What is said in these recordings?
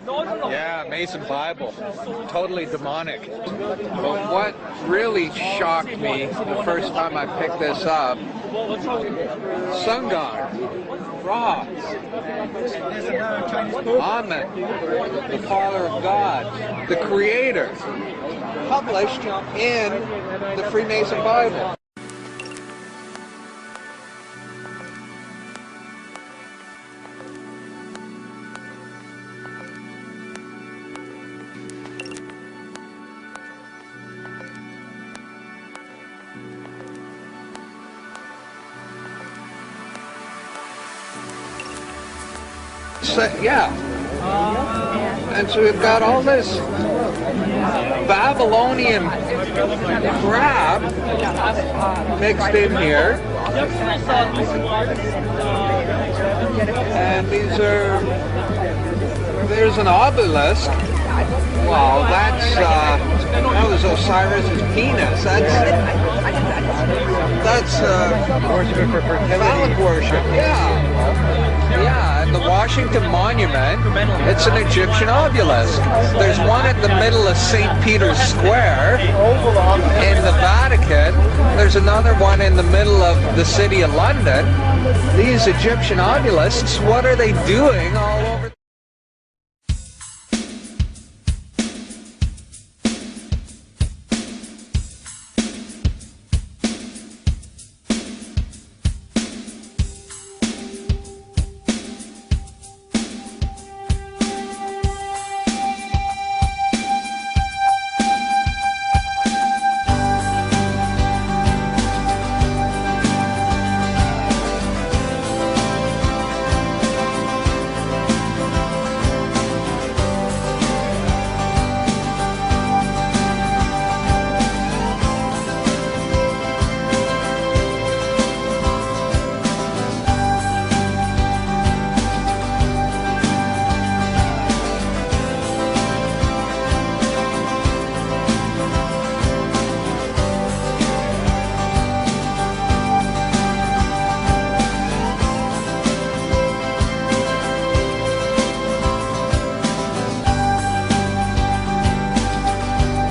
Yeah, Mason Bible. Totally demonic. But what really shocked me the first time I picked this up, sun god, Ra, Amen, the Father of God, the Creator, published in the Freemason Bible. So, yeah, and so we've got all this Babylonian crap mixed in here, and there's an obelisk. Wow, that was Osiris's penis. That's phallic worship. Yeah, and the Washington Monument, it's an Egyptian obelisk. There's one at the middle of St. Peter's Square in the Vatican. There's another one in the middle of the city of London. These Egyptian obelisks, what are they doing all over?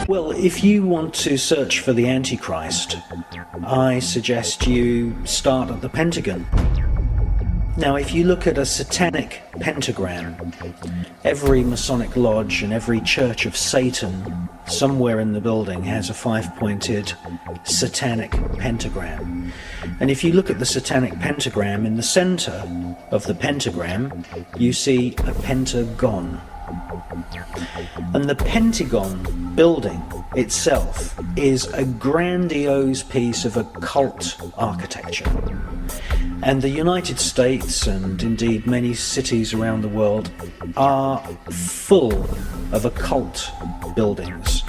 Well, if you want to search for the Antichrist, I suggest you start at the Pentagon. Now, if you look at a satanic pentagram, every Masonic lodge and every church of Satan somewhere in the building has a five-pointed satanic pentagram. And if you look at the satanic pentagram, in the center of the pentagram, you see a pentagon. And the Pentagon building itself is a grandiose piece of occult architecture. And the United States, and indeed many cities around the world, are full of occult buildings.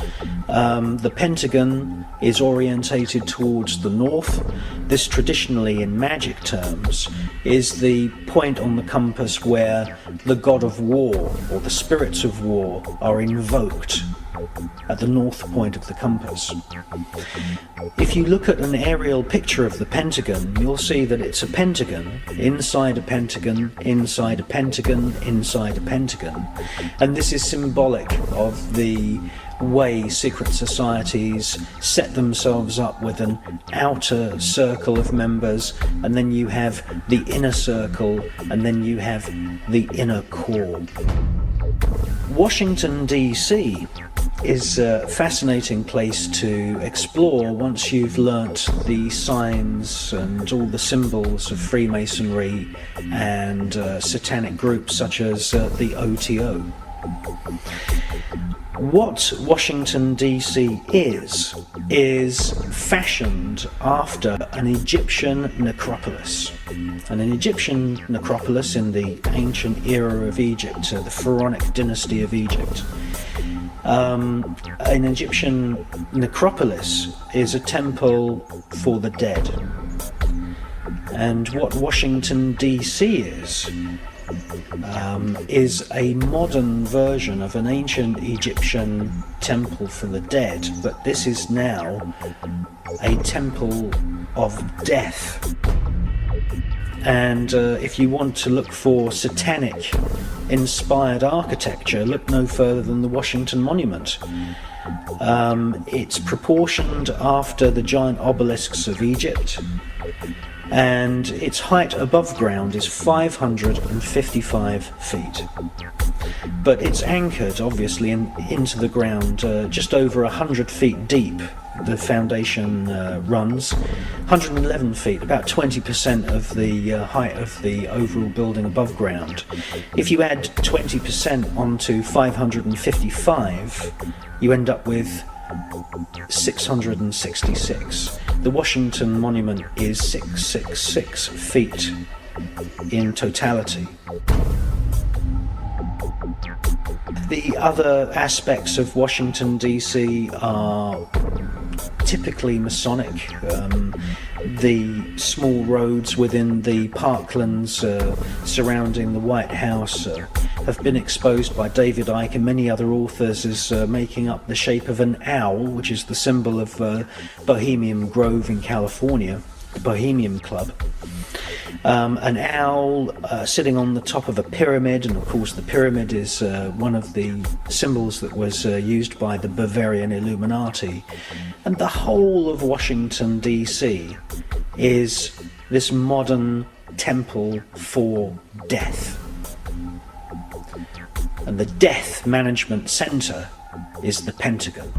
The Pentagon is orientated towards the north. This, traditionally in magic terms, is the point on the compass where the god of war, or the spirits of war, are invoked at the north point of the compass. If you look at an aerial picture of the Pentagon, you'll see that it's a pentagon, inside a pentagon, inside a pentagon, inside a pentagon. And this is symbolic of the way secret societies set themselves up with an outer circle of members, and then you have the inner circle, and then you have the inner core. Washington, D.C. is a fascinating place to explore once you've learnt the signs and all the symbols of Freemasonry and satanic groups such as the OTO. What Washington, D.C. is fashioned after an Egyptian necropolis. And an Egyptian necropolis in the ancient era of Egypt, the Pharaonic dynasty of Egypt. An Egyptian necropolis is a temple for the dead. And what Washington, D.C. is a modern version of an ancient Egyptian temple for the dead, but this is now a temple of death. And if you want to look for satanic-inspired architecture, look no further than the Washington Monument. It's proportioned after the giant obelisks of Egypt, and its height above ground is 555 feet. But it's anchored, obviously, into the ground just over 100 feet deep. The foundation runs 111 feet, about 20% of the height of the overall building above ground. If you add 20% onto 555, you end up with 666. The Washington Monument is 666 feet in totality. The other aspects of Washington DC are typically Masonic. The small roads within the parklands surrounding the White House have been exposed by David Icke and many other authors as making up the shape of an owl, which is the symbol of Bohemian Grove in California, the Bohemian Club. An owl sitting on the top of a pyramid, and of course the pyramid is one of the symbols that was used by the Bavarian Illuminati. And the whole of Washington DC is this modern temple for death. And the death management center is the Pentagon.